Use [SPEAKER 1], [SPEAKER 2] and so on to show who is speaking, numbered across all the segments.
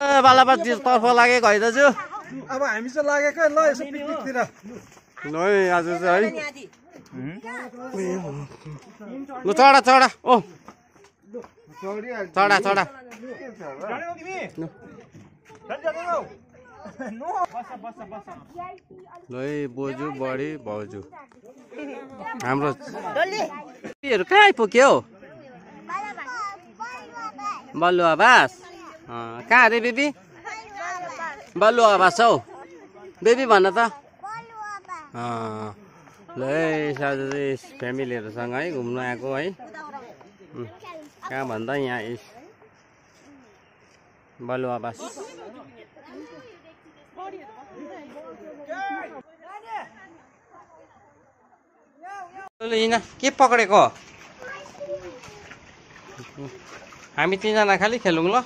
[SPEAKER 1] बालापात तर्फ लागेको है दाजु।
[SPEAKER 2] अब हामी चाहिँ लागेको ल यसो पिकनिकतिर
[SPEAKER 1] ल आज चाहिँ है ल चढा चढा ओ चढा चढा ल बोजू बडी भाउजू हाम्रो कहाँ आइपुग्यो हौ बलुवा बास कहाँ अरे बेबी बलुवा बास हौ बेबी भन त ल साझा चाहिँ फ्यामिलीहरूसँग है घुम्नु आएको है कहाँ भन्दा यहाँ बलुवा बास के पक्रेको हामी तीनजना खालि खेलौँ ल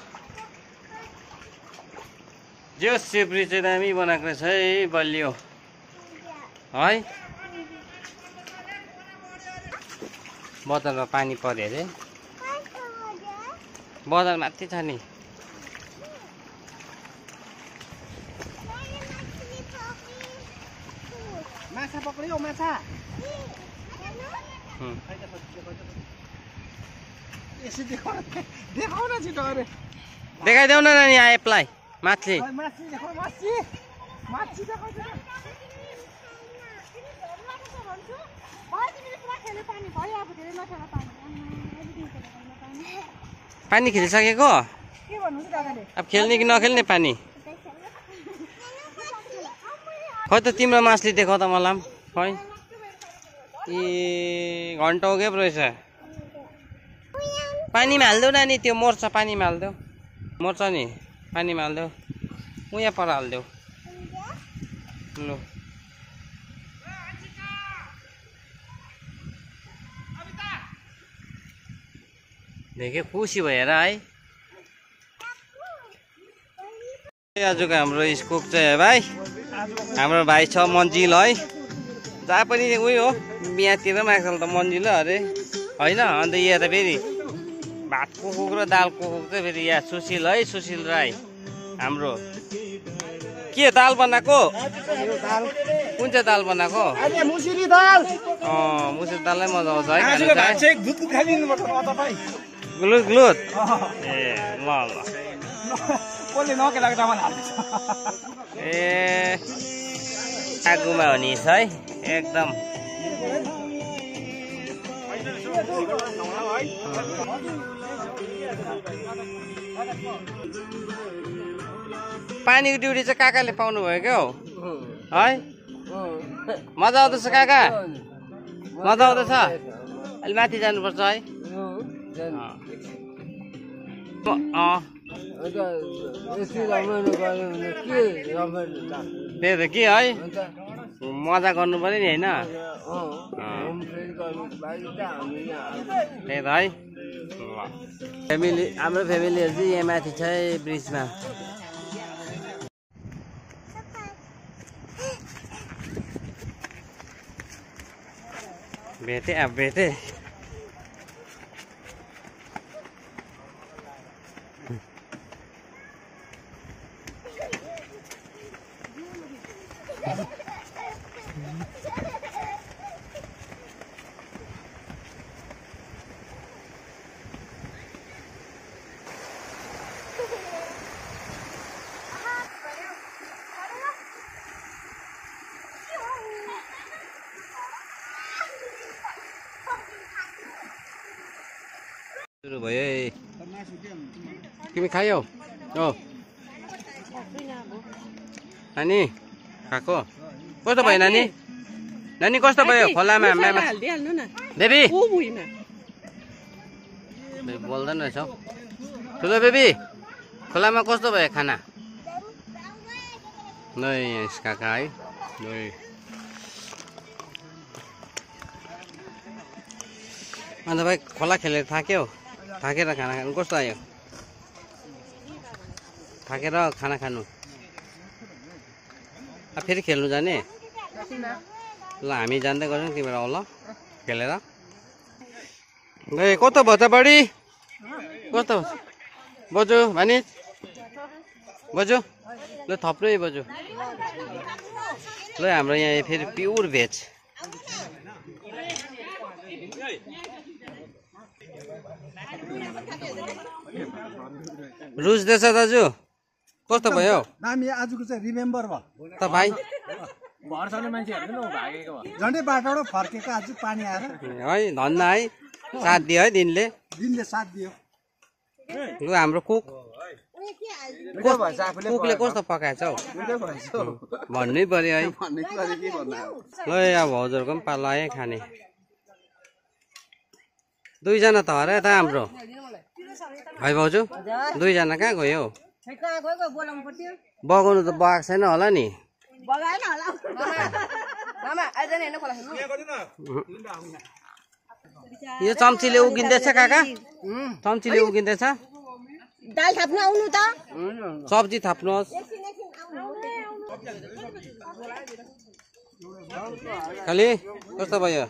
[SPEAKER 1] जो सेप्री चाहिँ दामी बनाएको रहेछ है बलियो है बजारमा पानी पर्यो अरे बजार माथि छ नि
[SPEAKER 2] माछा पक्रियो माछा यसो देखाउ न छिटो अरे
[SPEAKER 1] देखाइदेऊ न नानी एपलाई माथि
[SPEAKER 2] माछी देखाउ माछी माछी देखाउ
[SPEAKER 1] पानी खेलिसकेको अब खेल्ने कि नखेल्ने पानी खै त तिम्रो माछली देखाउ त मलाई खै ए घन्टा गएको रहेछ पानीमा हालिदेऊ नानी त्यो मर्छ पानीमा हालिदेऊ मर्छ नि पानीमा हालिदेऊ उहाँ पर हालिदेऊ लु देख्यो खुसी भएर है आजको हाम्रो स्कोप चाहिँ है भाइ हाम्रो भाइ छ मन्जिल है जहाँ पनि उयो हो बिहातिर पनि आजकल त मन्जिल अरे होइन अन्त यहाँ त फेरि भातको कुक र दालको कुक चाहिँ फेरि यहाँ सुशील है सुशील राई हाम्रो के दाल बनाएको कुन चाहिँ दाल बनाएको
[SPEAKER 2] मुसुरी दाल
[SPEAKER 1] मुसुरी दाललाई मजा आउँछ है ग्लुत ग्लुत ए ल ल ए आगोमा हो नि है एकदम पानीको ड्युटी चाहिँ काकाले पाउनु भयो क्या हौ है मजा आउँदैछ काका मजा आउँदैछ अलि माथि जानुपर्छ है त्यही त के है मजा गर्नु पर्यो नि होइन त्यही त है फ्यामिली हाम्रो फ्यामिलीहरू चाहिँ यहाँ माथि छ है ब्रिजमा भेटे अब भेटे सुरु भयो तिमी खायौ हो नानी खाएको कस्तो भयो नानी नानी कस्तो भयो खोलामा बेबी बोल्दैन रहेछ हौ ठुलो बेबी खोलामा कस्तो भयो खाना नै काका है नै अन्त भाइ खोला खेलेर थाक्यो थाकेर खाना खानु कस्तो आयो थाकेर खाना खानु अब फेरि खेल्नु जाने ल हामी जान्दै गर्छौँ तिमीहरू आउ ल खेलेर कस्तो भयो त बडी कस्तो बजु भनी बजो ल थप्रै बजो ल हाम्रो यहाँ फेरि प्योर भेज रुच्दैछ दाजु कस्तो भयो
[SPEAKER 2] नामी आजको चाहिँ रिमेम्बर भयो
[SPEAKER 1] त भाइ
[SPEAKER 2] झन्डै बाटोबाट फर्केको आज पानी आएर
[SPEAKER 1] है धन्न है साथ दियो है दिनले
[SPEAKER 2] साथ दियो
[SPEAKER 1] लु हाम्रो कुक कुकले कस्तो पकाएछ हौ भन्नै पर्यो है ल अब हजुरको पनि पालो आयो खाने दुईजना त हरे त हाम्रो है भाउजू दुईजना कहाँ गयो बगाउनु त बगाएको छैन होला नि यो चम्चीले उगिँदैछ काका चम्चीले उगिँदैछ
[SPEAKER 3] दाल थाप्नु आउनु त
[SPEAKER 1] सब्जी थाप्नुहोस् खाली कस्तो भयो